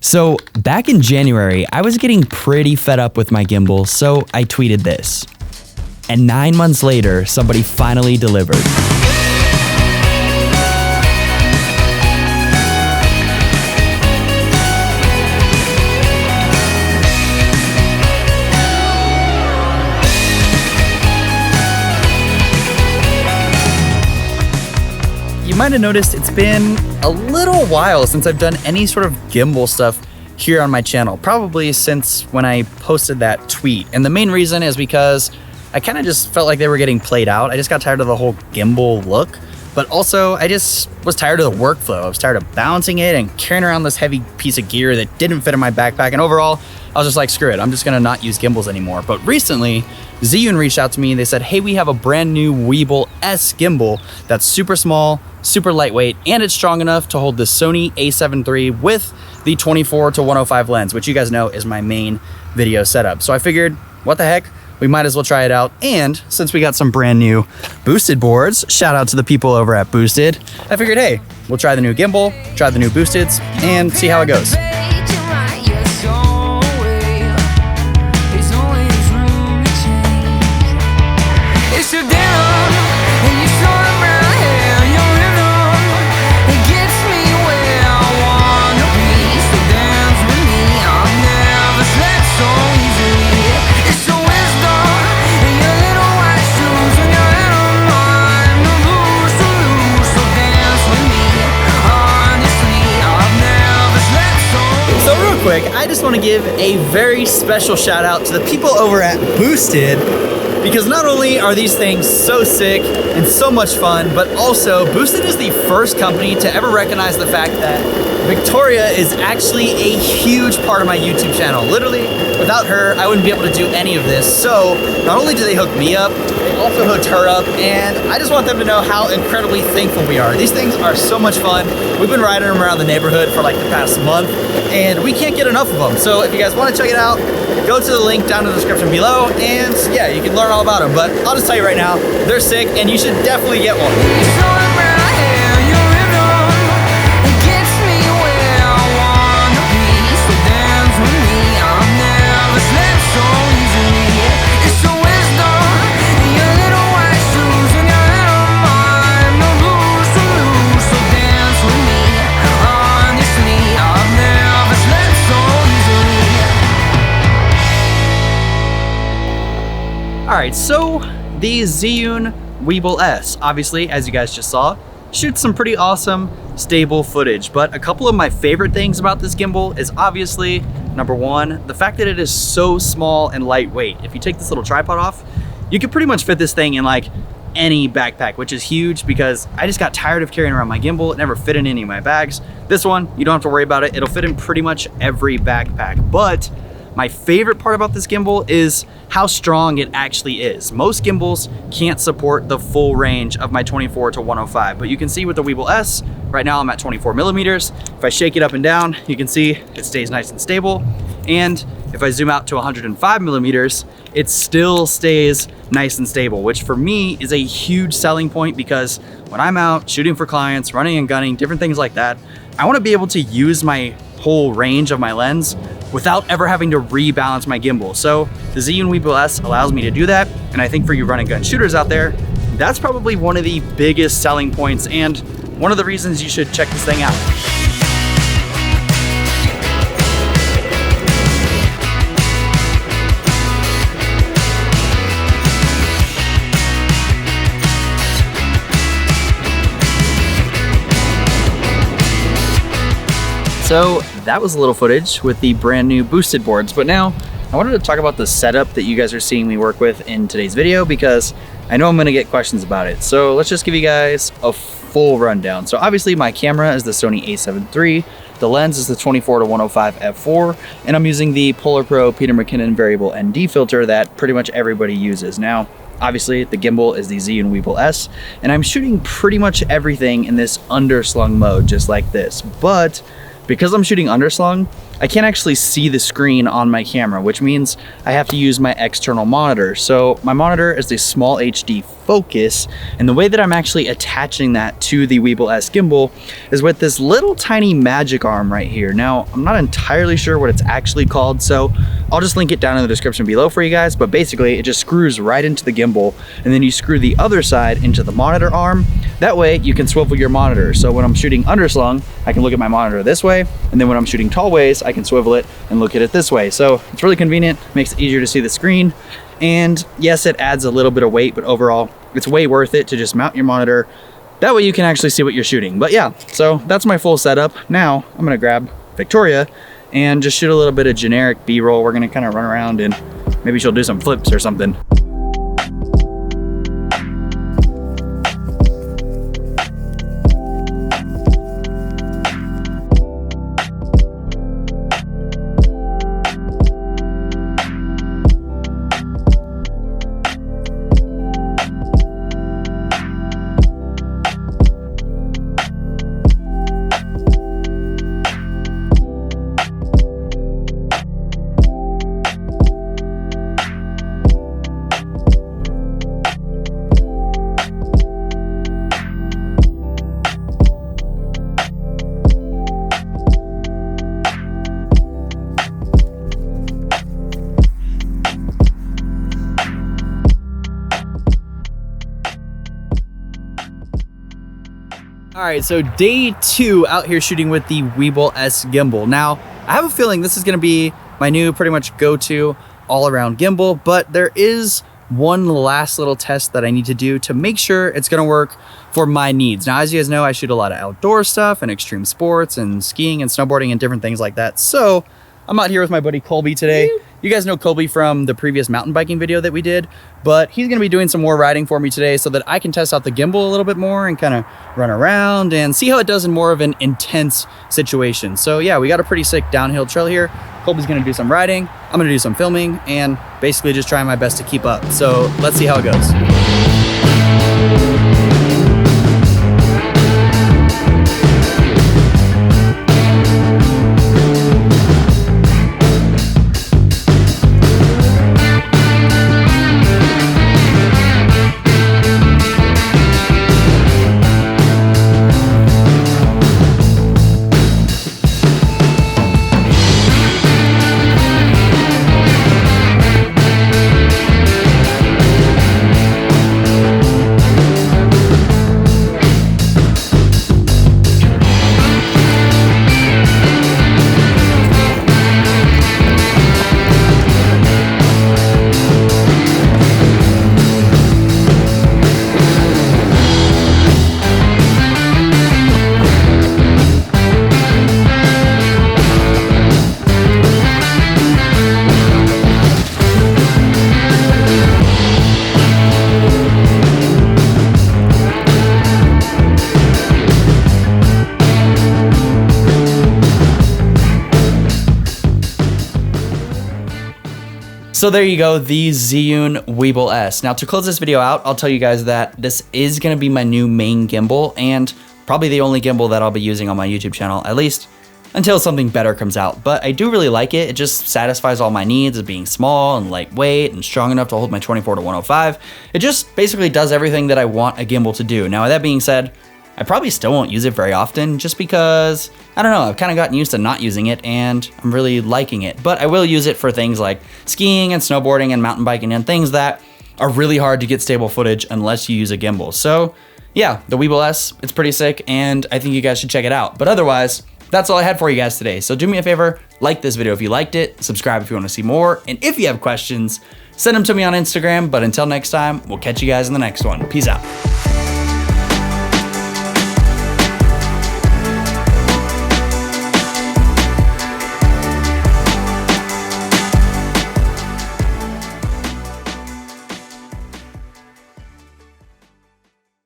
So back in January, I was getting pretty fed up with my gimbal, so I tweeted this. And 9 months later, somebody finally delivered. You might have noticed it's been a little while since I've done any sort of gimbal stuff here on my channel, probably since when I posted that tweet. And the main reason is because I kind of just felt like they were getting played out. I just got tired of the whole gimbal look, but also I just was tired of the workflow. I was tired of balancing it and carrying around this heavy piece of gear that didn't fit in my backpack. And overall, I was just like, screw it, I'm just gonna not use gimbals anymore. But recently, Zhiyun reached out to me and they said, hey, we have a brand new Weebill S gimbal that's super small, super lightweight, and it's strong enough to hold the Sony a7 III with the 24-105 lens, which you guys know is my main video setup. So I figured, what the heck? We might as well try it out. And since we got some brand new boosted boards, shout out to the people over at Boosted, I figured, hey, we'll try the new gimbal, try the new boosteds, and see how it goes. I just want to give a very special shout out to the people over at Boosted, because not only are these things so sick and so much fun, but also Boosted is the first company to ever recognize the fact that Victoria is actually a huge part of my YouTube channel. Literally, without her, I wouldn't be able to do any of this. So not only do they hook me up, they also hooked her up, and I just want them to know how incredibly thankful we are. These things are so much fun. We've been riding them around the neighborhood for like the past month, and we can't get enough of them. So if you guys want to check it out, go to the link down in the description below, and yeah, you can learn all about them. But I'll just tell you right now, they're sick, and you should definitely get one. Alright, so the Zhiyun Weebill S, obviously, as you guys just saw, shoots some pretty awesome, stable footage. But a couple of my favorite things about this gimbal is obviously, number one, the fact that it is so small and lightweight. If you take this little tripod off, you can pretty much fit this thing in like any backpack, which is huge because I just got tired of carrying around my gimbal. It never fit in any of my bags. This one, you don't have to worry about it. It'll fit in pretty much every backpack. But my favorite part about this gimbal is how strong it actually is. Most gimbals can't support the full range of my 24-105, but you can see with the Weebill S, right now I'm at 24 millimeters. If I shake it up and down, you can see it stays nice and stable. And if I zoom out to 105 millimeters, it still stays nice and stable, which for me is a huge selling point because when I'm out shooting for clients, running and gunning, different things like that, I want to be able to use my whole range of my lens without ever having to rebalance my gimbal. So the Zhiyun Weebill S allows me to do that. And I think for you run and gun shooters out there, that's probably one of the biggest selling points and one of the reasons you should check this thing out. So that was a little footage with the brand new boosted boards, but now I wanted to talk about the setup that you guys are seeing me work with in today's video because I know I'm gonna get questions about it. So let's just give you guys a full rundown. So obviously my camera is the Sony a7 III, the lens is the 24-105 f4, and I'm using the Polar Pro Peter McKinnon variable ND filter that pretty much everybody uses. Now, obviously the gimbal is the Zhiyun Weebill S, and I'm shooting pretty much everything in this underslung mode, just like this. But because I'm shooting underslung, I can't actually see the screen on my camera, which means I have to use my external monitor. So my monitor is a small HD focus. And the way that I'm actually attaching that to the Weebill S gimbal is with this little tiny magic arm right here. Now, I'm not entirely sure what it's actually called, so I'll just link it down in the description below for you guys, but basically it just screws right into the gimbal, and then you screw the other side into the monitor arm. That way you can swivel your monitor. So when I'm shooting underslung, I can look at my monitor this way, and then when I'm shooting tall ways, I can swivel it and look at it this way. So it's really convenient, makes it easier to see the screen. And yes, it adds a little bit of weight, but overall it's way worth it to just mount your monitor. That way you can actually see what you're shooting. But yeah, so that's my full setup. Now I'm gonna grab Victoria and just shoot a little bit of generic B-roll. We're gonna kind of run around and maybe she'll do some flips or something. All right, so day 2 out here shooting with the Weebill S gimbal. Now, I have a feeling this is gonna be my new pretty much go-to all-around gimbal, but there is one last little test that I need to do to make sure it's gonna work for my needs. Now, as you guys know, I shoot a lot of outdoor stuff and extreme sports and skiing and snowboarding and different things like that. So I'm out here with my buddy Colby today. You guys know Colby from the previous mountain biking video that we did, but he's gonna be doing some more riding for me today so that I can test out the gimbal a little bit more and kind of run around and see how it does in more of an intense situation. So yeah, we got a pretty sick downhill trail here. Colby's gonna do some riding, I'm gonna do some filming, and basically just trying my best to keep up. So let's see how it goes. So there you go, the Zhiyun Weebill S. Now to close this video out, I'll tell you guys that this is gonna be my new main gimbal and probably the only gimbal that I'll be using on my YouTube channel, at least until something better comes out. But I do really like it. It just satisfies all my needs of being small and lightweight and strong enough to hold my 24-105. It just basically does everything that I want a gimbal to do. Now with that being said, I probably still won't use it very often just because, I don't know, I've kind of gotten used to not using it and I'm really liking it. But I will use it for things like skiing and snowboarding and mountain biking and things that are really hard to get stable footage unless you use a gimbal. So yeah, the Weebill S, it's pretty sick and I think you guys should check it out. But otherwise, that's all I had for you guys today. So do me a favor, like this video if you liked it, subscribe if you want to see more, and if you have questions, send them to me on Instagram. But until next time, we'll catch you guys in the next one. Peace out.